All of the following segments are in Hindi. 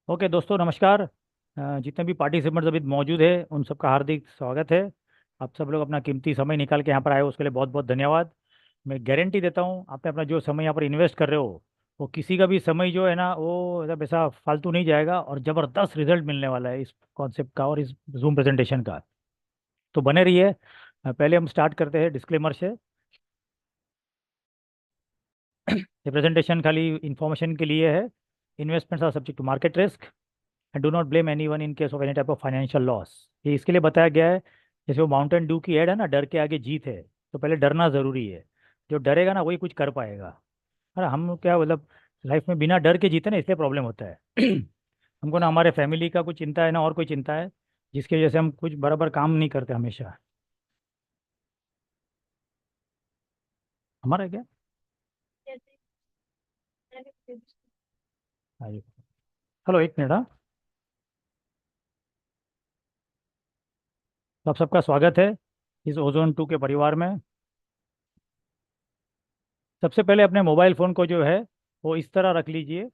ओके दोस्तों, नमस्कार। जितने भी पार्टिसिपेंट्स अभी मौजूद है उन सबका हार्दिक स्वागत है। आप सब लोग अपना कीमती समय निकाल के यहाँ पर आए हो, उसके लिए बहुत बहुत धन्यवाद। मैं गारंटी देता हूँ, आपने अपना जो समय यहाँ पर इन्वेस्ट कर रहे हो वो किसी का भी समय जो है ना, वो ऐसा वैसा फालतू नहीं जाएगा और ज़बरदस्त रिजल्ट मिलने वाला है इस कॉन्सेप्ट का और इस जूम प्रेजेंटेशन का। तो बने रहिए। पहले हम स्टार्ट करते हैं डिस्क्लेमर से। ये प्रेजेंटेशन खाली इंफॉर्मेशन के लिए है। Investments are subject to market risk and do not blame anyone in case of any type of financial loss. ये इसके लिए बताया गया है, जैसे वो माउंटेन ड्यू की एड है ना, डर के आगे जीत है। तो पहले डरना ज़रूरी है। जो डरेगा ना वही कुछ कर पाएगा। है ना, हम क्या मतलब लाइफ में बिना डर के जीते ना, इसलिए प्रॉब्लम होता है। हमको ना हमारे फैमिली का कुछ चिंता है ना और कोई चिंता है, जिसकी वजह से हम कुछ बराबर काम नहीं करते हमेशा। हमारा क्या। हाँ जी। हेलो, एक मिनट। हाँ, तो आप सबका स्वागत है इस ओजोन 2 के परिवार में। सबसे पहले अपने मोबाइल फ़ोन को जो है वो इस तरह रख लीजिए।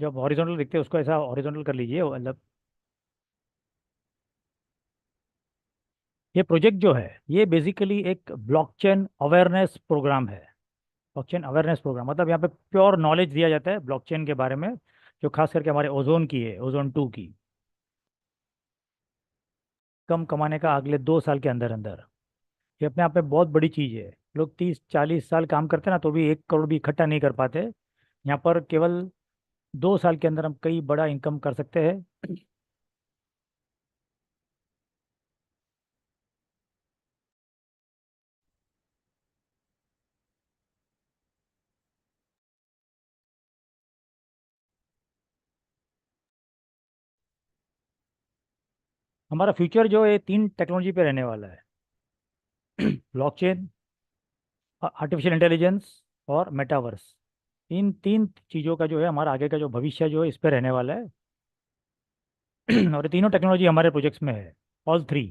जब हॉरिजॉन्टल दिखते हैं उसको ऐसा हॉरिजॉन्टल कर लीजिए, मतलब ये प्रोजेक्ट जो है ये बेसिकली एक ब्लॉकचेन अवेयरनेस प्रोग्राम है। ब्लॉकचेन अवेयरनेस प्रोग्राम मतलब यहाँ पे प्योर नॉलेज दिया जाता है ब्लॉकचेन के बारे में, जो खास करके हमारे ओजोन की है, ओजोन 2 की। कम कमाने का अगले 2 साल के अंदर अंदर, ये अपने आप में बहुत बड़ी चीज़ है। लोग 30-40 साल काम करते हैं ना तो भी 1 करोड़ भी इकट्ठा नहीं कर पाते। यहाँ पर केवल 2 साल के अंदर हम कई बड़ा इनकम कर सकते हैं। हमारा फ्यूचर जो है 3 टेक्नोलॉजी पे रहने वाला है। ब्लॉकचेन, आर्टिफिशियल इंटेलिजेंस और मेटावर्स। इन 3 चीज़ों का जो है हमारा आगे का जो भविष्य जो है इस पे रहने वाला है। और ये तीनों टेक्नोलॉजी हमारे प्रोजेक्ट्स में है, all three.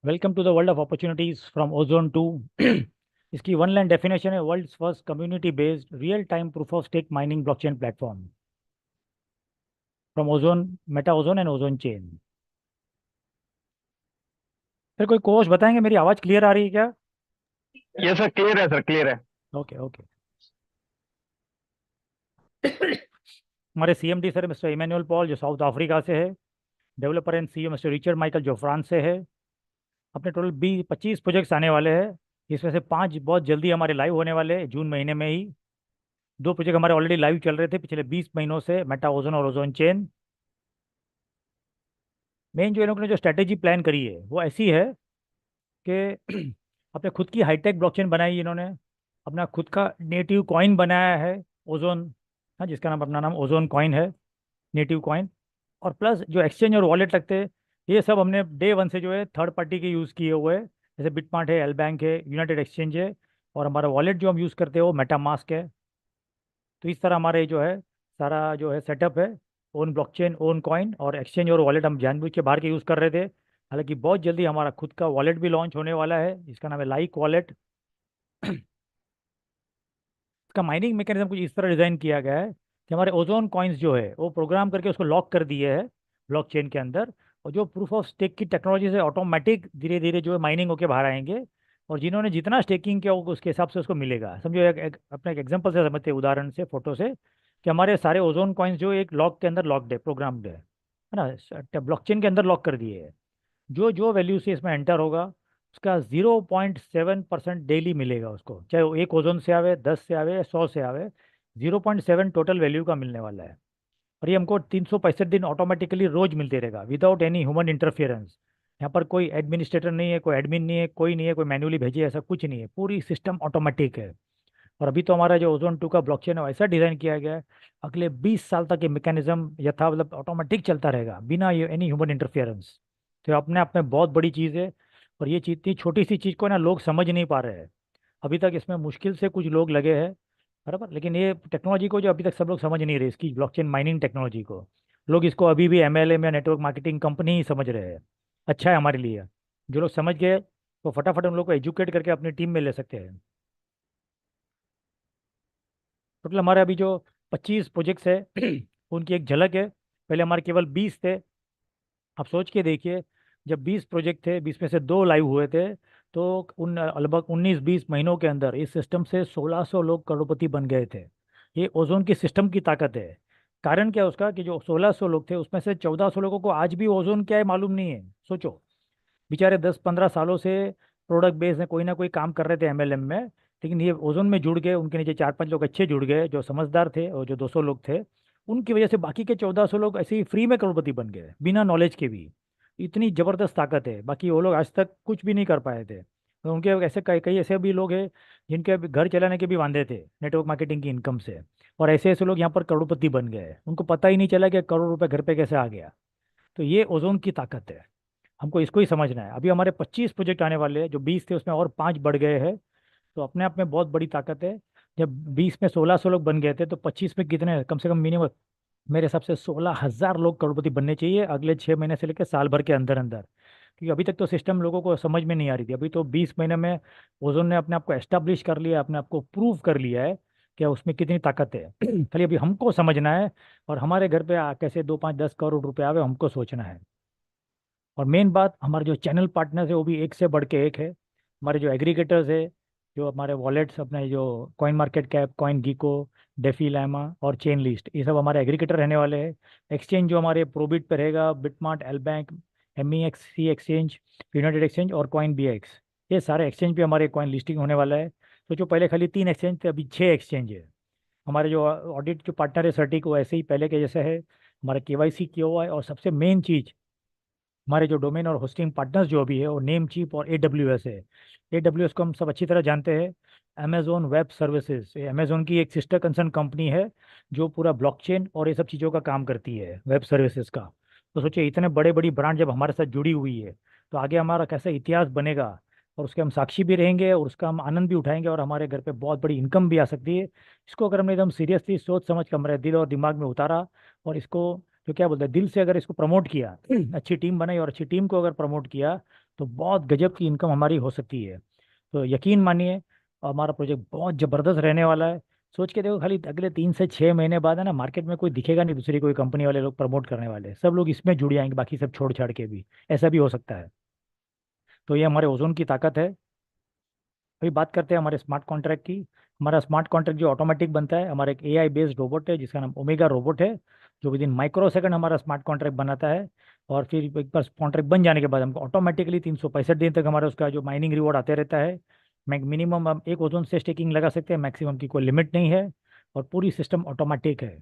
Welcome to the world of opportunities from Ozone to. इसकी वन लाइन डेफिनेशन है, world's first community based real time proof of stake mining blockchain platform from Ozone, Meta Ozone and Ozone Chain. फिर कोई कोच बताएंगे, मेरी आवाज़ क्लियर आ रही है क्या? ये सर क्लियर है, सर क्लियर है। Okay okay. हमारे CMD sir mister Emmanuel Paul जो साउथ अफ्रीका से है। Developer and CEO mister Richard Michael जो फ्रांस से है। अपने टोटल 20-25 प्रोजेक्ट्स आने वाले हैं। इसमें से 5 बहुत जल्दी हमारे लाइव होने वाले हैं, जून महीने में ही। 2 प्रोजेक्ट हमारे ऑलरेडी लाइव चल रहे थे पिछले 20 महीनों से, मेटा ओजोन और ओजोन चेन। मेन जो इन लोगों ने जो स्ट्रैटेजी प्लान करी है वो ऐसी है कि अपने खुद की हाईटेक ब्लॉकचेन बनाई इन्होंने। अपना खुद का नेटिव कॉइन बनाया है, ओजोन। हाँ, जिसका नाम, अपना नाम ओजोन कॉइन है, नेटिव कॉइन। और प्लस जो एक्सचेंज और वॉलेट लगते हैं, ये सब हमने डे वन से जो है थर्ड पार्टी के यूज़ किए हुए हैं। जैसे बिटमार्ट है, एल बैंक है, यूनाइटेड एक्सचेंज है। और हमारा वॉलेट जो हम यूज़ करते हैं वो मेटामास्क है। तो इस तरह हमारे जो है सारा जो है सेटअप है, ओन ब्लॉकचेन, ओन कॉइन और एक्सचेंज और वॉलेट हम जानबूझ के बाहर के यूज़ कर रहे थे। हालांकि बहुत जल्दी हमारा खुद का वॉलेट भी लॉन्च होने वाला है, जिसका नाम है लाइक वॉलेट। इसका माइनिंग मैकेनिज्म कुछ इस तरह डिज़ाइन किया गया है कि हमारे ओजोन कॉइन्स जो है वो प्रोग्राम करके उसको लॉक कर दिए है ब्लॉकचेन के अंदर। और जो प्रूफ ऑफ स्टेक की टेक्नोलॉजी से ऑटोमेटिक धीरे धीरे जो है माइनिंग होके बाहर आएंगे। और जिन्होंने जितना स्टेकिंग किया होगा उसके हिसाब से उसको मिलेगा। समझो, अपने एक एग्जांपल से समझते हैं, उदाहरण से, फोटो से, कि हमारे सारे ओजोन कॉइन्स जो एक लॉक के अंदर लॉक्ड है, प्रोग्राम्ड है ना, ब्लॉकचेन के अंदर लॉक कर दिए है। जो जो वैल्यू से इसमें एंटर होगा उसका 0.7% डेली मिलेगा उसको, चाहे वो एक ओजोन से आवे, 10 से आवे या 100 से आवे। 0.7 टोटल वैल्यू का मिलने वाला है। और ये हमको 365 दिन ऑटोमेटिकली रोज मिलते रहेगा विदाउट एनी ह्यूमन इंटरफियरेंस। यहाँ पर कोई एडमिनिस्ट्रेटर नहीं है, कोई एडमिन नहीं है, कोई नहीं है, कोई मैन्युअली भेजे, ऐसा कुछ नहीं है, पूरी सिस्टम ऑटोमेटिक है। और अभी तो हमारा जो ओजोन 2 का ब्लॉकचेन है ऐसा डिज़ाइन किया गया है, अगले 20 साल तक ये मैकेनिज्म यथा मतलब ऑटोमेटिक चलता रहेगा बिना एनी ह्यूमन इंटरफियरेंस। तो ये अपने आप में बहुत बड़ी चीज़ है। और ये चीज़, इतनी छोटी सी चीज़ को ना लोग समझ नहीं पा रहे हैं। अभी तक इसमें मुश्किल से कुछ लोग लगे हैं, बराबर। लेकिन ये टेक्नोलॉजी को जो अभी तक सब लोग समझ नहीं रहे, इसकी ब्लॉकचेन माइनिंग टेक्नोलॉजी को, लोग इसको अभी भी एमएलएम या नेटवर्क मार्केटिंग कंपनी ही समझ रहे हैं। अच्छा है हमारे लिए। जो लोग समझ गए वो फटाफट उन लोग को एजुकेट करके अपनी टीम में ले सकते हैं। टोटल हमारे अभी जो 25 प्रोजेक्ट्स है उनकी एक झलक है। पहले हमारे केवल 20 थे। आप सोच के देखिए, जब 20 प्रोजेक्ट थे, 20 में से 2 लाइव हुए थे, तो उन लगभग 19-20 महीनों के अंदर इस सिस्टम से 1600 लोग करोड़पति बन गए थे। ये ओजोन की सिस्टम की ताकत है। कारण क्या है उसका, कि जो 1600 लोग थे उसमें से 1400 लोगों को आज भी ओजोन क्या है मालूम नहीं है। सोचो, बेचारे 10-15 सालों से प्रोडक्ट बेस में कोई ना कोई काम कर रहे थे एमएलएम में, लेकिन ये ओजोन में जुड़ गए, उनके नीचे 4-5 लोग अच्छे जुड़ गए जो समझदार थे, और जो 200 लोग थे उनकी वजह से बाकी के 1400 लोग ऐसे ही फ्री में करोड़पति बन गए बिना नॉलेज के भी। इतनी जबरदस्त ताकत है, बाकी वो लोग आज तक कुछ भी नहीं कर पाए थे। तो उनके ऐसे कई कई ऐसे भी लोग हैं जिनके अभी घर चलाने के भी वांदे थे नेटवर्क मार्केटिंग की इनकम से, और ऐसे ऐसे लोग यहाँ पर करोड़पति बन गए, उनको पता ही नहीं चला कि करोड़ रुपए घर पे कैसे आ गया। तो ये ओजोन की ताकत है, हमको इसको ही समझना है। अभी हमारे 25 प्रोजेक्ट आने वाले हैं, जो 20 थे उसमें और 5 बढ़ गए हैं। तो अपने आप में बहुत बड़ी ताकत है। जब 20 में 1600 लोग बन गए थे, तो 25 में कितने, कम से कम मिनिमम मेरे हिसाब से 16,000 लोग करोड़पति बनने चाहिए अगले 6 महीने से लेकर साल भर के अंदर अंदर। क्योंकि अभी तक तो सिस्टम लोगों को समझ में नहीं आ रही थी, अभी तो 20 महीने में ओजोन ने अपने आप को एस्टाब्लिश कर लिया, अपने आप को प्रूव कर लिया है कि उसमें कितनी ताकत है। खाली अभी हमको समझना है, और हमारे घर पे कैसे 2-5-10 करोड़ रुपए आवे हमको सोचना है। और मेन बात, हमारे जो चैनल पार्टनर्स है वो भी एक से बढ़ के एक है। हमारे जो एग्रीगेटर्स है, जो हमारे वॉलेट्स अपने जो coin market cap, coin gecko, DeFi Llama और चेन लिस्ट, ये सब हमारे एग्रीगेटर रहने वाले हैं। एक्सचेंज जो हमारे प्रोबिट पर रहेगा, BitMart, L bank, MEXC exchange, United exchange और कॉइन BX, ये सारे एक्सचेंज पे हमारे कॉइन लिस्टिंग होने वाला है। तो जो पहले खाली 3 एक्सचेंज थे, अभी 6 एक्सचेंज है। हमारे जो ऑडिट जो पार्टनर है सर्टिक, वो ऐसे ही पहले के जैसे है। हमारा KYC किया हुआ है, और सबसे मेन चीज़, हमारे जो डोमेन और होस्टिंग पार्टनर्स जो भी है वो नेम चीप और AWS है। AWS को हम सब अच्छी तरह जानते हैं, अमेजोन वेब सर्विसेज, ये अमेजोन की एक सिस्टर कंसर्न कंपनी है जो पूरा ब्लॉकचेन और ये सब चीज़ों का काम करती है, वेब सर्विसेज का। तो सोचिए, इतने बड़े बड़ी ब्रांड जब हमारे साथ जुड़ी हुई है, तो आगे हमारा कैसा इतिहास बनेगा, और उसके हम साक्षी भी रहेंगे और उसका हम आनंद भी उठाएंगे, और हमारे घर पे बहुत बड़ी इनकम भी आ सकती है। इसको अगर हमने एकदम सीरियसली सोच समझ कर हमारे दिल और दिमाग में उतारा, और इसको जो क्या बोलते हैं दिल से अगर इसको प्रमोट किया, अच्छी टीम बनाई और अच्छी टीम को अगर प्रमोट किया, तो बहुत गजब की इनकम हमारी हो सकती है। तो यकीन मानिए, हमारा प्रोजेक्ट बहुत ज़बरदस्त रहने वाला है। सोच के देखो, खाली अगले 3 से 6 महीने बाद है ना, मार्केट में कोई दिखेगा नहीं, दूसरी कोई कंपनी वाले लोग प्रमोट करने वाले, सब लोग इसमें जुड़ जाएंगे, बाकी सब छोड़ छाड़ के भी। ऐसा भी हो सकता है। तो ये हमारे ओजोन की ताकत है। अभी बात करते हैं हमारे स्मार्ट कॉन्ट्रैक्ट की। हमारा स्मार्ट कॉन्ट्रैक्ट जो ऑटोमेटिक बनता है, हमारा एक AI बेस्ड रोबोट है जिसका नाम ओमेगा रोबोट है, जो विद इन माइक्रो सेकंड हमारा स्मार्ट कॉन्ट्रैक्ट बनाता है। और फिर एक बार कॉन्ट्रैक्ट बन जाने के बाद हमको ऑटोमेटिकली 365 दिन तक हमारा उसका जो माइनिंग रिवॉर्ड आते रहता है। मिनिमम हम एक ओजोन से स्टेकिंग लगा सकते हैं, मैक्सिमम की कोई लिमिट नहीं है, और पूरी सिस्टम ऑटोमेटिक है।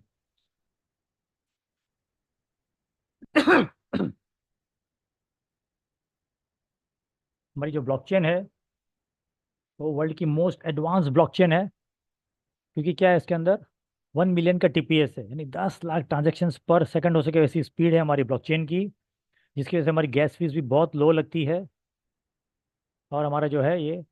हमारी जो ब्लॉकचेन है वो वर्ल्ड की मोस्ट एडवांस ब्लॉकचेन है। क्योंकि क्या है इसके अंदर, 1 मिलियन का TPS है, यानी 10 लाख ट्रांजेक्शन पर सेकंड हो सके वैसी स्पीड है हमारी ब्लॉकचेन की, जिसकी वजह से हमारी गैस फीस भी बहुत लो लगती है। और हमारा जो है ये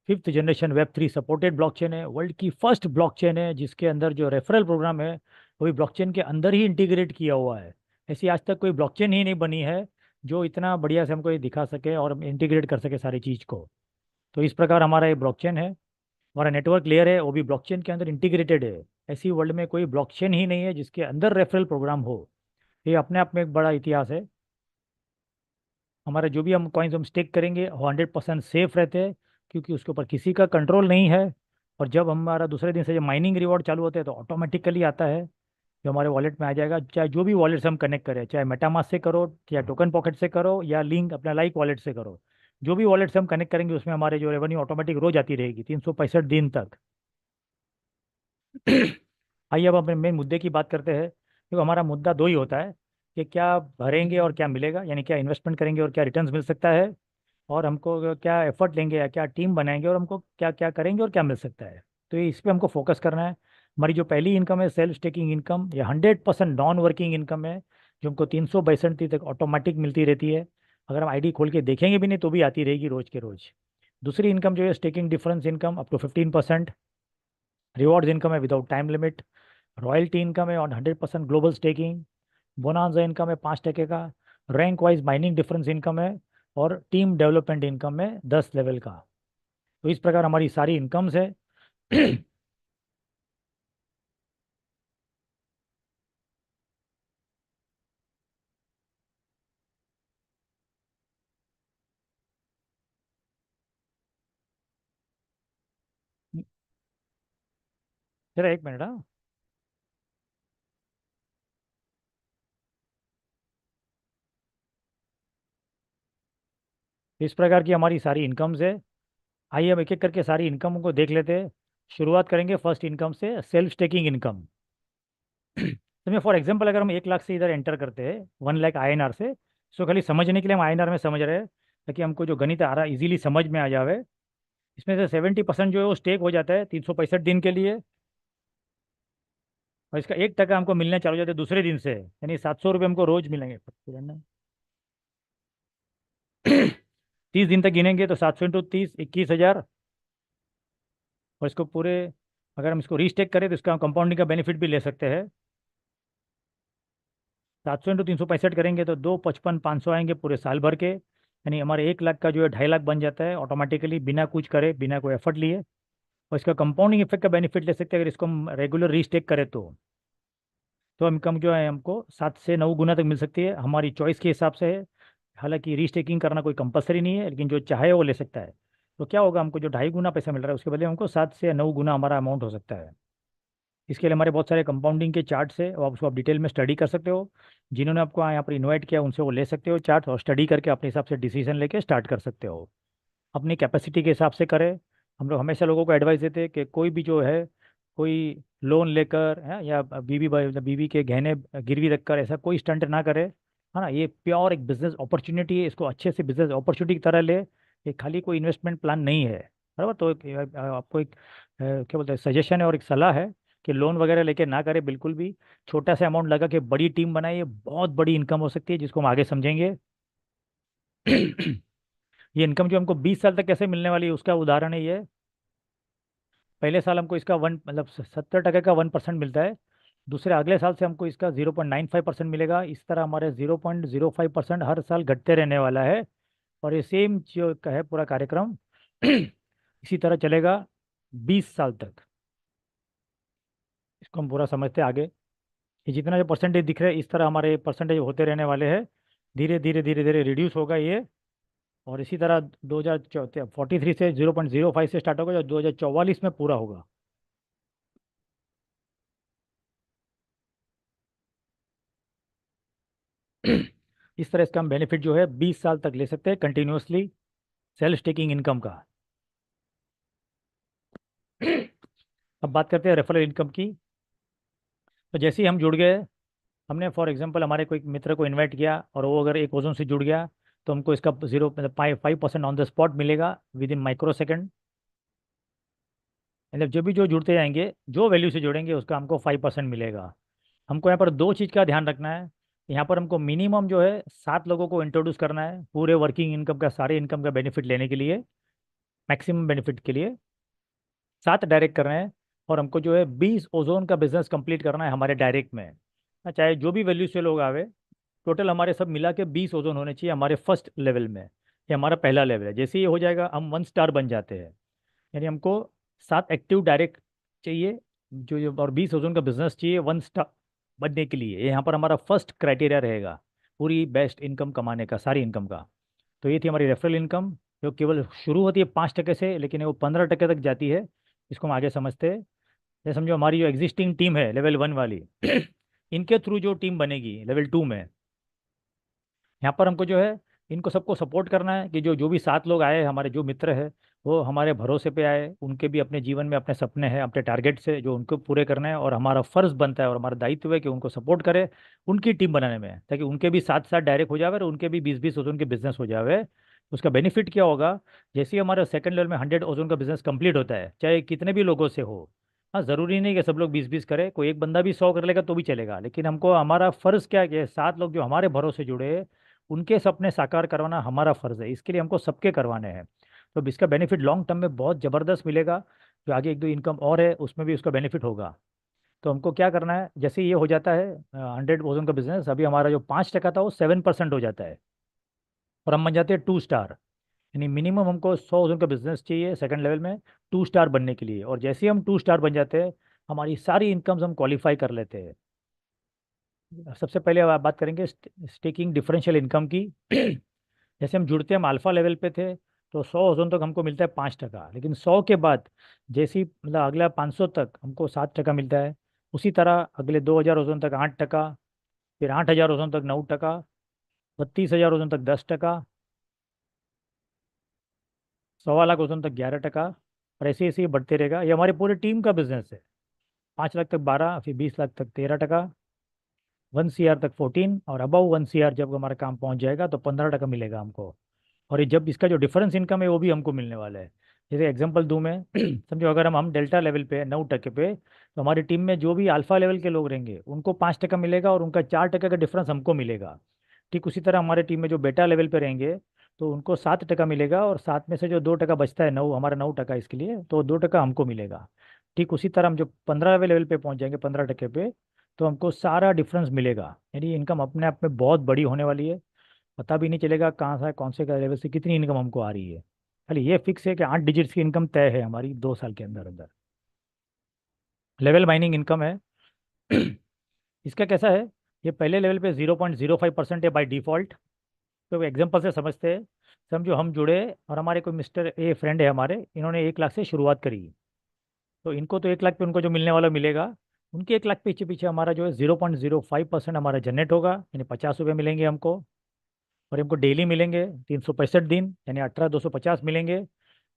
5th generation Web3 supported blockchain है, वर्ल्ड की फर्स्ट ब्लॉकचेन है जिसके अंदर जो रेफरल प्रोग्राम है वो भी ब्लॉकचेन के अंदर ही इंटीग्रेट किया हुआ है। ऐसी आज तक कोई ब्लॉकचेन ही नहीं बनी है जो इतना बढ़िया से हमको ये दिखा सके और इंटीग्रेट कर सके सारी चीज़ को। तो इस प्रकार हमारा ये ब्लॉकचेन है। हमारा नेटवर्क लेयर है वो भी ब्लॉकचेन के अंदर इंटीग्रेटेड है। ऐसी वर्ल्ड में कोई ब्लॉकचेन ही नहीं है जिसके अंदर रेफरल प्रोग्राम हो। ये अपने आप में एक बड़ा इतिहास है। हमारा जो भी हम कॉइन्स हम स्टेक करेंगे वो 100% सेफ रहते हैं, क्योंकि उसके ऊपर किसी का कंट्रोल नहीं है। और जब हमारा दूसरे दिन से जब माइनिंग रिवॉर्ड चालू होते हैं तो ऑटोमेटिकली आता है, जो हमारे वॉलेट में आ जाएगा, चाहे जो भी वॉलेट से हम कनेक्ट करें, चाहे मेटामास्क से करो, या टोकन पॉकेट से करो, या लिंक अपना लाइक वॉलेट से करो। जो भी वॉलेट से हम कनेक्ट करेंगे उसमें हमारे जो रेवेन्यू ऑटोमेटिक रोज आती रहेगी 365 दिन तक। आइए अब अपने मेन मुद्दे की बात करते हैं। क्योंकि हमारा मुद्दा दो ही होता है, कि क्या भरेंगे और क्या मिलेगा, यानी क्या इन्वेस्टमेंट करेंगे और क्या रिटर्न्स मिल सकता है, और हमको क्या एफर्ट लेंगे या क्या टीम बनाएंगे और हमको क्या क्या करेंगे और क्या मिल सकता है। तो ये इस पे हमको फोकस करना है। हमारी जो पहली इनकम है सेल्फ स्टेकिंग इनकम, ये 100% नॉन वर्किंग इनकम है, जो हमको 362 तक ऑटोमेटिक मिलती रहती है। अगर हम ID खोल के देखेंगे भी नहीं तो भी आती रहेगी रोज के रोज। दूसरी इनकम जो है staking difference income up to 15%। Rewards income है without time limit. Royalty income है on 100% global staking. Bonanza income है 5% का। Rank wise mining difference income है, और टीम डेवलपमेंट इनकम में 10 लेवल का। तो इस प्रकार हमारी सारी इनकम्स है। जरा एक मिनट। हाँ, इस प्रकार की हमारी सारी इनकम्स है। आइए हम एक एक करके सारी इनकम को देख लेते हैं। शुरुआत करेंगे फर्स्ट इनकम से, सेल्फ स्टेकिंग इनकम। तो मैं फॉर एग्जांपल अगर हम 1 लाख से इधर एंटर करते हैं, 1 लाख INR से, सो खाली समझने के लिए हम INR में समझ रहे हैं ताकि हमको जो गणित आ रहा है इजीली समझ में आ जावे। इसमें से 70% जो है वो स्टेक हो जाता है 365 दिन के लिए। और इसका 1% हमको मिलने चालू हो जाता है दूसरे दिन से, यानी 700 रुपये हमको रोज मिलेंगे। 30 दिन तक गिनेंगे तो 700 × 30 21,000। और इसको पूरे, अगर हम इसको रीस्टेक करें तो इसका कंपाउंडिंग का बेनिफिट भी ले सकते हैं। 700 × 365 करेंगे तो 255,500 आएंगे पूरे साल भर के, यानी हमारे 1 लाख का जो है 2.5 लाख बन जाता है ऑटोमेटिकली, बिना कुछ करे, बिना कोई एफर्ट लिए। और इसका कंपाउंडिंग इफेक्ट का बेनिफिट ले सकते हैं अगर इसको हम रेगुलर रीस्टेक करें तो इनकम जो है हमको 7 से 9 गुना तक मिल सकती है, हमारी चॉइस के हिसाब से है। हालांकि रीस्टेकिंग करना कोई कंपलसरी नहीं है, लेकिन जो चाहे वो ले सकता है। तो क्या होगा, हमको जो 2.5 गुना पैसा मिल रहा है उसके बदले हमको 7 से 9 गुना हमारा अमाउंट हो सकता है। इसके लिए हमारे बहुत सारे कंपाउंडिंग के चार्ट्स है, और आप उसको आप डिटेल में स्टडी कर सकते हो। जिन्होंने आपको यहाँ पर इन्वाइट किया उनसे वो ले सकते हो चार्ट, और स्टडी करके अपने हिसाब से डिसीजन लेके स्टार्ट कर सकते हो। अपनी कैपेसिटी के हिसाब से करें। हम लोग हमेशा लोगों को एडवाइस देते हैं कि कोई भी जो है, कोई लोन लेकर है या बीवी के गहने गिरवी रखकर ऐसा कोई स्टंट ना करे, है ना। ये प्योर एक बिजनेस अपॉर्चुनिटी है, इसको अच्छे से बिजनेस अपॉर्चुनिटी की तरह ले। ये खाली कोई इन्वेस्टमेंट प्लान नहीं है, बराबर। तो आपको एक क्या बोलते हैं, सजेशन है और एक सलाह है कि लोन वगैरह लेके ना करें बिल्कुल भी। छोटा सा अमाउंट लगा के बड़ी टीम बनाइए, बहुत बड़ी इनकम हो सकती है जिसको हम आगे समझेंगे। ये इनकम जो हमको 20 साल तक कैसे मिलने वाली है उसका उदाहरण है ये। पहले साल हमको इसका 70% का 1% मिलता है। दूसरे अगले साल से हमको इसका 0.95% मिलेगा। इस तरह हमारे 0.05% हर साल घटते रहने वाला है। और ये सेम जो का है पूरा कार्यक्रम इसी तरह चलेगा 20 साल तक। इसको हम पूरा समझते हैं आगे। ये जितना जो परसेंटेज दिख रहा है इस तरह हमारे परसेंटेज होते रहने वाले हैं। धीरे धीरे धीरे धीरे रिड्यूस होगा ये। और इसी तरह 2043 से 0.05 से स्टार्ट होगा जो 2044 में पूरा होगा। इस तरह इसका हम बेनिफिट जो है 20 साल तक ले सकते हैं कंटिन्यूसली, सेल्फ टेकिंग इनकम का। अब बात करते हैं रेफरल इनकम की। तो जैसे ही हम जुड़ गए, हमने फॉर एग्जांपल हमारे कोई मित्र को इनवाइट किया और वो अगर एक ओजोन से जुड़ गया, तो हमको इसका 0.5% ऑन द स्पॉट मिलेगा विद इन माइक्रो सेकेंड। मतलब जब भी जो जुड़ते जाएंगे, जो वैल्यू से जुड़ेंगे उसका हमको 5% मिलेगा। हमको यहाँ पर दो चीज़ का ध्यान रखना है। यहाँ पर हमको मिनिमम जो है 7 लोगों को इंट्रोड्यूस करना है पूरे वर्किंग इनकम का, सारे इनकम का बेनिफिट लेने के लिए, मैक्सिमम बेनिफिट के लिए 7 डायरेक्ट कर रहे हैं। और हमको जो है 20 ओजोन का बिजनेस कंप्लीट करना है हमारे डायरेक्ट में। चाहे जो भी वैल्यू से लोग आवे, टोटल हमारे सब मिला के 20 ओजोन होने चाहिए हमारे फर्स्ट लेवल में। ये हमारा पहला लेवल है। जैसे ये हो जाएगा हम 1 स्टार बन जाते हैं। यानी हमको 7 एक्टिव डायरेक्ट चाहिए, जो और 20 ओजोन का बिजनेस चाहिए 1 स्टार बनने के लिए। ये यहाँ पर हमारा फर्स्ट क्राइटेरिया रहेगा पूरी बेस्ट इनकम कमाने का, सारी इनकम का। तो ये थी हमारी रेफरल इनकम, जो केवल शुरू होती है 5% से, लेकिन वो 15% तक जाती है। इसको हम आगे समझते हैं। जैसे समझो हमारी जो एग्जिस्टिंग टीम है लेवल 1 वाली, इनके थ्रू जो टीम बनेगी लेवल 2 में, यहाँ पर हमको जो है इनको सबको सपोर्ट करना है कि जो जो भी 7 लोग आए हमारे, जो मित्र है, वो हमारे भरोसे पे आए। उनके भी अपने जीवन में अपने सपने हैं, अपने टारगेट से जो उनको पूरे करना है, और हमारा फर्ज बनता है और हमारा दायित्व है कि उनको सपोर्ट करें उनकी टीम बनाने में, ताकि उनके भी 7 7 डायरेक्ट हो जावे और उनके भी 20 20 ओजोन के बिजनेस हो जावे। उसका बेनिफिट क्या होगा, जैसे ही हमारा सेकंड लेवल में 100 ओजोन का बिजनेस कंप्लीट होता है, चाहे कितने भी लोगों से हो। हाँ, ज़रूरी नहीं कि सब लोग 20 20 करें, कोई एक बंदा भी 100 कर लेगा तो भी चलेगा, लेकिन हमको हमारा फ़र्ज़ क्या है कि 7 लोग जो हमारे भरोसे जुड़े, उनके सपने साकार करवाना हमारा फ़र्ज़ है। इसके लिए हमको सबके करवाने हैं। तो अब इसका बेनिफिट लॉन्ग टर्म में बहुत ज़बरदस्त मिलेगा। जो आगे एक दो इनकम और है उसमें भी उसका बेनिफिट होगा। तो हमको क्या करना है, जैसे ये हो जाता है 100 ओजन का बिजनेस, अभी हमारा जो 5% था वो 7% हो जाता है। और हम बन जाते हैं 2 स्टार। यानी मिनिमम हमको 100 ओजन का बिजनेस चाहिए सेकंड लेवल में 2 स्टार बनने के लिए। और जैसे ही हम 2 स्टार बन जाते हैं, हमारी सारी इनकम्स हम क्वालिफाई कर लेते हैं। सबसे पहले अब आप बात करेंगे स्टेकिंग डिफरेंशियल इनकम की। जैसे हम जुड़ते हैं, हम अल्फा लेवल पे थे, तो 100 ओजन तक हमको मिलता है 5%। लेकिन 100 के बाद जैसी मतलब अगला 500 तक हमको 7% मिलता है। उसी तरह अगले 2000 ओजन तक 8%, फिर 8000 ओजन तक 9%, 32,000 ओजन तक 10%, 1.25 लाख ओजन तक 11%। और ऐसे ऐसे ही बढ़ते रहेगा। ये हमारी पूरी टीम का बिजनेस है। 5 लाख तक 12, फिर 20 लाख तक 13%, 1 CR तक 14, और अबव 1 CR जब हमारा काम पहुंच जाएगा तो 15% मिलेगा हमको। और ये जब इसका जो डिफरेंस इनकम है वो भी हमको मिलने वाला है। जैसे एग्जांपल दूं मैं, समझो अगर हम डेल्टा लेवल पे 9% पे, तो हमारी टीम में जो भी अल्फा लेवल के लोग रहेंगे उनको 5% मिलेगा, और उनका 4% का डिफरेंस हमको मिलेगा। ठीक उसी तरह हमारे टीम में जो बेटा लेवल पे रहेंगे, तो उनको 7% मिलेगा, और 7 में से जो 2% बचता है, 9 हमारा 9% इसके लिए, तो 2% हमको मिलेगा। ठीक उसी तरह हम जो 15वें लेवल पे पहुंच जाएंगे 15% पे, तो हमको सारा डिफरेंस मिलेगा। यानी इनकम अपने आप में बहुत बड़ी होने वाली है। पता भी नहीं चलेगा कहाँ से कौन से का लेवल से कितनी इनकम हमको आ रही है। खाली ये फिक्स है कि 8 डिजिट्स की इनकम तय है हमारी 2 साल के अंदर अंदर। लेवल माइनिंग इनकम है। इसका कैसा है? ये पहले लेवल पे 0.05% है बाय डिफॉल्ट। तो एग्जांपल से समझते हैं। समझो हम जुड़े, और हमारे कोई मिस्टर ए फ्रेंड है हमारे, इन्होंने 1 लाख से शुरुआत करी। तो इनको तो 1 लाख पे उनको जो मिलने वाला मिलेगा। उनके 1 लाख पीछे पीछे हमारा जो है 0.05% हमारा जनरेट होगा, यानी 50 रुपये मिलेंगे हमको। और हमको डेली मिलेंगे 365 दिन, यानी 18,250 मिलेंगे।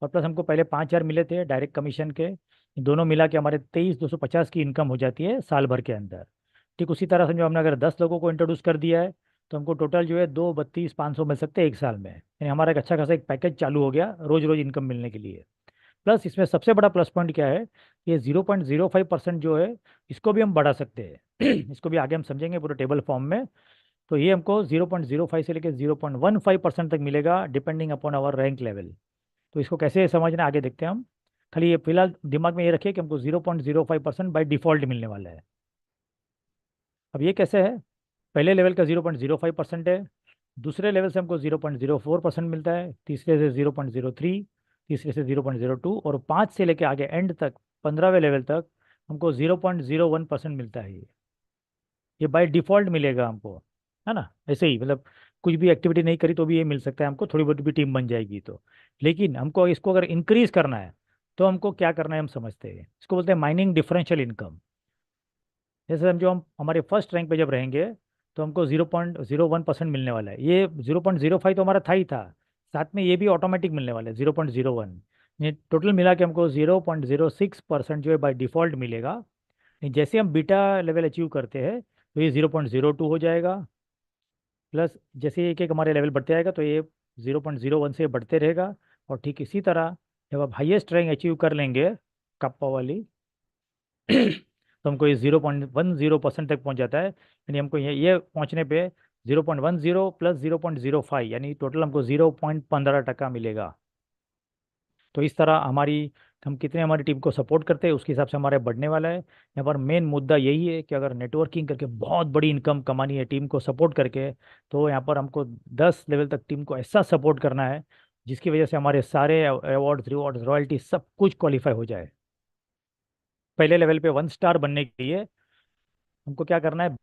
और प्लस हमको पहले 5,000 मिले थे डायरेक्ट कमीशन के। इन दोनों मिला के हमारे 23,250 की इनकम हो जाती है साल भर के अंदर। ठीक उसी तरह समझो हमने अगर 10 लोगों को इंट्रोड्यूस कर दिया है, तो हमको टोटल जो है 2 32,500 मिल सकते हैं 1 साल में। यानी हमारा एक अच्छा खासा एक पैकेज चालू हो गया रोज रोज इनकम मिलने के लिए। प्लस इसमें सबसे बड़ा प्लस पॉइंट क्या है? ये 0.05% जो है, इसको भी हम बढ़ा सकते हैं। इसको भी आगे हम समझेंगे पूरे टेबल फॉर्म में। तो ये हमको 0.05 से लेकर 0.15% तक मिलेगा depending upon our rank level. तो इसको कैसे समझना आगे देखते हैं हम। खाली ये फिलहाल दिमाग में ये रखिए कि हमको 0.05% बाई डिफॉल्ट मिलने वाला है। अब ये कैसे है? पहले लेवल का 0.05% है। दूसरे लेवल से हमको 0.04% मिलता है, तीसरे से 0.03, तीसरे से 0.02, और 5 से लेकर आगे एंड तक 15वें लेवल तक हमको 0.01% मिलता है। ये बाय डिफॉल्ट मिलेगा हमको, है ना? ऐसे ही मतलब कुछ भी एक्टिविटी नहीं करी तो भी ये मिल सकता है हमको, थोड़ी बहुत भी टीम बन जाएगी तो। लेकिन हमको इसको अगर इंक्रीज करना है, तो हमको क्या करना है हम समझते हैं। इसको बोलते हैं माइनिंग डिफरेंशियल इनकम। जैसे समझो हम हमारे फर्स्ट रैंक पे जब रहेंगे, तो हमको 0.01% मिलने वाला है। ये 0.05 तो हमारा था ही था, साथ में ये भी ऑटोमेटिक मिलने वाला है 0.01। ये टोटल मिला के हमको 0.06% जो है बाय डिफॉल्ट मिलेगा। नहीं, जैसे हम बीटा लेवल अचीव करते हैं, तो ये 0.02 हो जाएगा। प्लस जैसे एक एक हमारे लेवल बढ़ते आएगा, तो ये 0.01 से बढ़ते रहेगा। और ठीक इसी तरह जब आप हाईएस्ट रैंक अचीव कर लेंगे, कप्पा वाली, तो हमको ये 0.10% तक पहुंच जाता है। यानी हमको ये पहुंचने पे 0.10 प्लस 0.05, यानी टोटल हमको 0.15% मिलेगा। तो इस तरह हमारी हम कितने हमारी टीम को सपोर्ट करते हैं उसके हिसाब से हमारे बढ़ने वाला है। यहाँ पर मेन मुद्दा यही है कि अगर नेटवर्किंग करके बहुत बड़ी इनकम कमानी है टीम को सपोर्ट करके, तो यहाँ पर हमको 10 लेवल तक टीम को ऐसा सपोर्ट करना है जिसकी वजह से हमारे सारे अवार्ड्स रिवॉर्ड्स रॉयल्टी सब कुछ क्वालिफाई हो जाए। पहले लेवल पे 1 स्टार बनने के लिए हमको क्या करना है?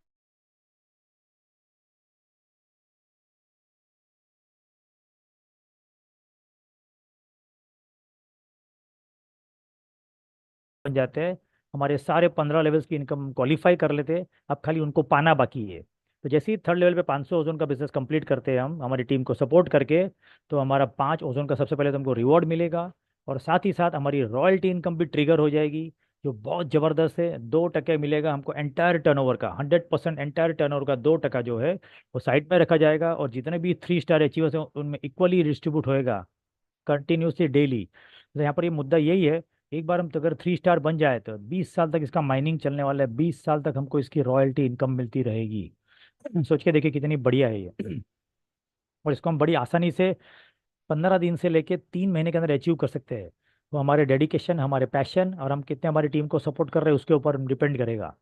बन जाते हैं, हमारे सारे 15 लेवल्स की इनकम क्वालिफाई कर लेते हैं। अब खाली उनको पाना बाकी है। तो जैसे ही थर्ड लेवल पे 500 ओजोन का बिजनेस कंप्लीट करते हैं हम हमारी टीम को सपोर्ट करके, तो हमारा 5 ओजोन का सबसे पहले तो हमको रिवॉर्ड मिलेगा। और साथ ही साथ हमारी रॉयल्टी इनकम भी ट्रिगर हो जाएगी, जो बहुत ज़बरदस्त है। 2% मिलेगा हमको एंटायर टर्नओवर का, 100% एंटायर टर्नओवर का 2% जो है वो साइड में रखा जाएगा, और जितने भी 3 स्टार अचीवर्स हैं उनमें इक्वली डिस्ट्रीब्यूट होएगा कंटिन्यूसली डेली। तो यहाँ पर ये मुद्दा यही है, एक बार हम तो अगर 3 स्टार बन जाए तो 20 साल तक इसका माइनिंग चलने वाला है, 20 साल तक हमको इसकी रॉयल्टी इनकम मिलती रहेगी। सोच के देखिए कितनी बढ़िया है ये। और इसको हम बड़ी आसानी से 15 दिन से लेके 3 महीने के अंदर अचीव कर सकते हैं। वो हमारे डेडिकेशन, हमारे पैशन, और हम कितने हमारी टीम को सपोर्ट कर रहे हैं उसके ऊपर डिपेंड करेगा।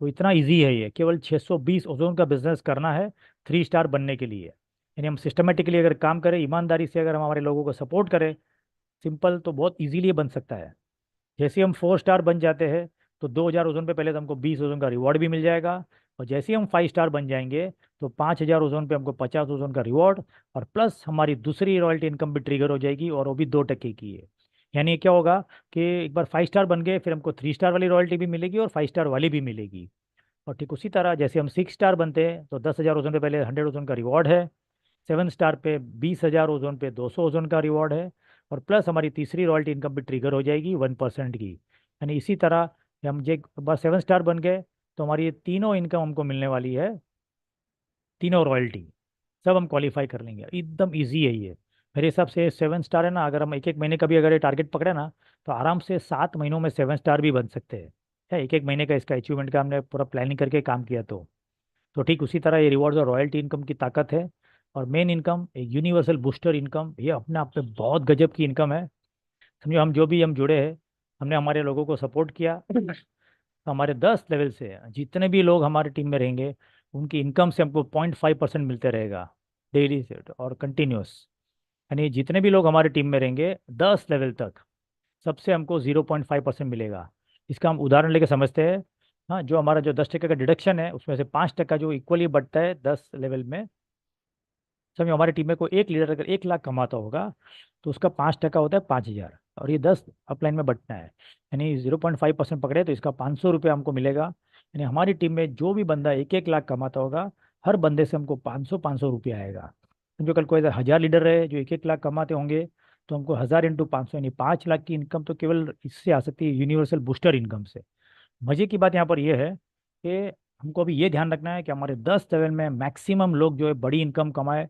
तो इतना इजी है ये, केवल 620 ओजोन का बिजनेस करना है 3 स्टार बनने के लिए। यानी हम सिस्टमेटिकली अगर काम करें, ईमानदारी से अगर हम हमारे लोगों को सपोर्ट करें, सिंपल तो बहुत इजीली बन सकता है। जैसे ही हम 4 स्टार बन जाते हैं तो 2,000 ओजोन पे पहले तो हमको 20 ओजोन का रिवॉर्ड भी मिल जाएगा। और जैसे ही हम 5 स्टार बन जाएंगे तो 5,000 ओजोन पे हमको 50 ओजोन का रिवॉर्ड, और प्लस हमारी दूसरी रॉयल्टी इनकम भी ट्रिगर हो जाएगी, और वो भी 2% की है। यानी क्या होगा कि एक बार 5 स्टार बन गए फिर हमको 3 स्टार वाली रॉयल्टी भी मिलेगी और 5 स्टार वाली भी मिलेगी। और ठीक उसी तरह जैसे हम 6 स्टार बनते हैं तो 10,000 ओजोन पे पहले 100 ओजोन का रिवॉर्ड है, 7 स्टार पे 20,000 ओजोन पे 200 ओजोन का रिवॉर्ड है, और प्लस हमारी तीसरी रॉयल्टी इनकम भी ट्रिगर हो जाएगी 1% की। यानी इसी तरह हम जो एक बार 7 स्टार बन गए तो हमारी ये तीनों इनकम हमको मिलने वाली है, तीनों रॉयल्टी सब हम क्वालिफाई कर लेंगे। एकदम इजी है ये। मेरे हिसाब से 7 स्टार है ना, अगर हम एक एक महीने का भी अगर ये टारगेट पकड़े ना तो आराम से 7 महीनों में 7 स्टार भी बन सकते हैं। है, एक एक महीने का इसका अचीवमेंट का हमने पूरा प्लानिंग करके काम किया तो ठीक उसी तरह ये रिवॉर्ड्स और रॉयल्टी इनकम की ताकत है। और मेन इनकम एक यूनिवर्सल बूस्टर इनकम, ये अपने आप में बहुत गजब की इनकम है। समझो हम जो भी हम जुड़े हैं, हमने हमारे लोगों को सपोर्ट किया, तो हमारे 10 लेवल से जितने भी लोग हमारे टीम में रहेंगे उनकी इनकम से हमको 0.5% मिलते रहेगा डेली से और कंटिन्यूस। यानी जितने भी लोग हमारे टीम में रहेंगे 10 लेवल तक, सबसे हमको 0.5% मिलेगा। इसका हम उदाहरण लेके समझते हैं। हाँ, जो हमारा जो 10% का डिडक्शन है उसमें से 5% जो इक्वली बढ़ता है 10 लेवल में। समझो हमारी टीम में कोई एक लीडर अगर 1 लाख कमाता होगा तो उसका 5% होता है 5,000, और ये 10 अपलाइन में बंटना है। यानी 0.5% पकड़े तो इसका 500 रुपये हमको मिलेगा। यानी हमारी टीम में जो भी बंदा 1-1 लाख कमाता होगा, हर बंदे से हमको 500-500 रुपये आएगा। समझो कल कोई अगर 1,000 लीडर रहे जो 1-1 लाख कमाते होंगे तो हमको 1,000 × 500 यानी 5 लाख की इनकम तो केवल इससे आ सकती है, यूनिवर्सल बूस्टर इनकम से। मजे की बात यहाँ पर यह है कि हमको अभी ये ध्यान रखना है कि हमारे 10 लेवल में मैक्सिमम लोग जो है बड़ी इनकम कमाए।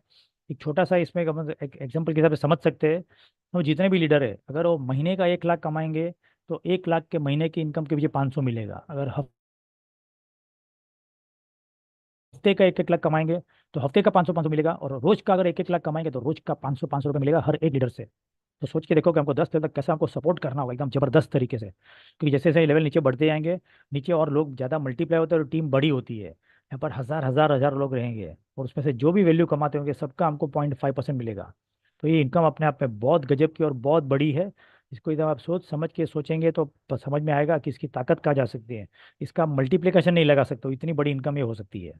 एक छोटा सा इसमें एक एग्जांपल के हिसाब से समझ सकते हैं। तो जितने भी लीडर है अगर वो महीने का 1 लाख कमाएंगे तो 1 लाख के महीने की इनकम के पीछे 500 मिलेगा। अगर हफ्ते का 1-1 लाख कमाएंगे तो हफ्ते का 500-500 मिलेगा, और रोज का अगर 1-1 लाख कमाएंगे तो रोज का 500-500 रुपये मिलेगा हर एक लीडर से। तो सोच के देखो कि हमको 10 लेवल तक कैसे हमको सपोर्ट करना होगा एकदम जबरदस्त तरीके से, क्योंकि जैसे जैसे लेवल नीचे बढ़ते जाएंगे, नीचे और लोग ज़्यादा मल्टीप्लाई होते हैं और टीम बड़ी होती है। यहाँ पर हजार हजार हजार लोग रहेंगे और उसमें से जो भी वैल्यू कमाते होंगे सबका हमको 0.5% मिलेगा। तो ये इनकम अपने आप में बहुत गजब की और बहुत बड़ी है। इसको एकदम आप सोच समझ के सोचेंगे तो समझ में आएगा कि इसकी ताकत कहाँ जा सकती है। इसका मल्टीप्लिकेशन नहीं लगा सकते, इतनी बड़ी इनकम ये हो सकती है।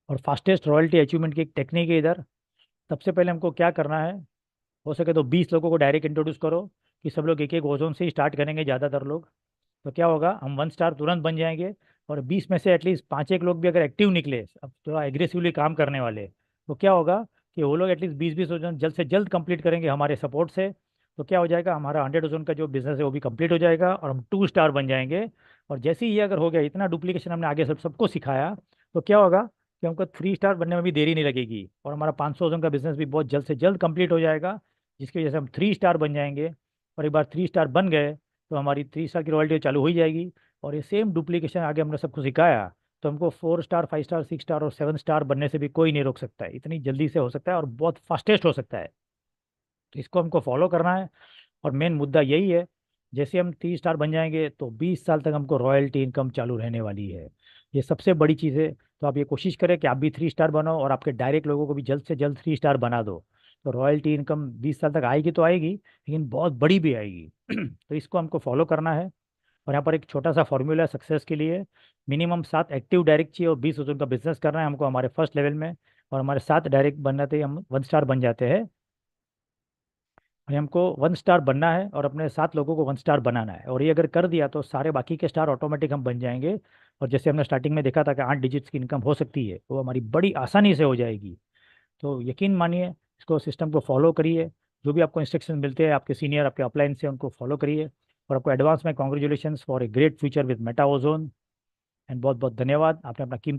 और फास्टेस्ट रॉयल्टी अचीवमेंट की एक टेक्निक है इधर। सबसे पहले हमको क्या करना है, हो सके तो 20 लोगों को डायरेक्ट इंट्रोड्यूस करो कि सब लोग एक एक ओजोन से ही स्टार्ट करेंगे ज़्यादातर लोग। तो क्या होगा, हम 1 स्टार तुरंत बन जाएंगे। और 20 में से एटलीस्ट 5 एक लोग भी अगर एक्टिव निकले, अब थोड़ा एग्रेसिवली काम करने वाले, तो क्या होगा कि वो लोग एटलीस्ट 20-20 ओजोन जल्द से जल्द कंप्लीट करेंगे हमारे सपोर्ट से। तो क्या हो जाएगा, हमारा 100 ओजोन का जो बिजनेस है वो भी कंप्लीट हो जाएगा और हम 2 स्टार बन जाएंगे। और जैसे ही ये अगर हो गया, इतना डुप्लीकेशन हमने आगे सबको सिखाया, तो क्या होगा कि हमको 3 स्टार बनने में भी देरी नहीं लगेगी और हमारा 500 ओजोन का बिजनेस भी बहुत जल्द से जल्द कंप्लीट हो जाएगा, जिसकी वजह से हम 3 स्टार बन जाएंगे। और एक बार 3 स्टार बन गए तो हमारी 3 स्टार की रॉयल्टी चालू हो ही जाएगी। और ये सेम डुप्लीकेशन आगे हमने सबको सिखाया, तो हमको 4 स्टार 5 स्टार 6 स्टार और 7 स्टार बनने से भी कोई नहीं रोक सकता है। इतनी जल्दी से हो सकता है और बहुत फास्टेस्ट हो सकता है। तो इसको हमको फॉलो करना है। और मेन मुद्दा यही है, जैसे हम 3 स्टार बन जाएंगे तो 20 साल तक हमको रॉयल्टी इनकम चालू रहने वाली है। ये सबसे बड़ी चीज़ है। तो आप ये कोशिश करें कि आप भी 3 स्टार बनो और आपके डायरेक्ट लोगों को भी जल्द से जल्द 3 स्टार बना दो। तो रॉयल्टी इनकम 20 साल तक आएगी तो आएगी, लेकिन बहुत बड़ी भी आएगी। तो इसको हमको फॉलो करना है। और यहाँ पर एक छोटा सा फॉर्मूला है सक्सेस के लिए। मिनिमम 7 एक्टिव डायरेक्ट चाहिए और 20 ओजोन का बिजनेस करना है हमको हमारे फर्स्ट लेवल में। और हमारे 7 डायरेक्ट बनने थे हम 1 स्टार बन जाते हैं। और हमको 1 स्टार बनना है और अपने 7 लोगों को 1 स्टार बनाना है, और ये अगर कर दिया तो सारे बाकी के स्टार ऑटोमेटिक हम बन जाएंगे। और जैसे हमने स्टार्टिंग में देखा था कि 8 डिजिट्स की इनकम हो सकती है, वो हमारी बड़ी आसानी से हो जाएगी। तो यकीन मानिए, इसको सिस्टम को फॉलो करिए। जो भी आपको इंस्ट्रक्शन मिलते हैं आपके सीनियर आपके अपलाइन से, उनको फॉलो करिए। और आपको एडवांस में congratulation for a great future with Meta Ozone. And बहुत बहुत धन्यवाद, आपने अपना कीमती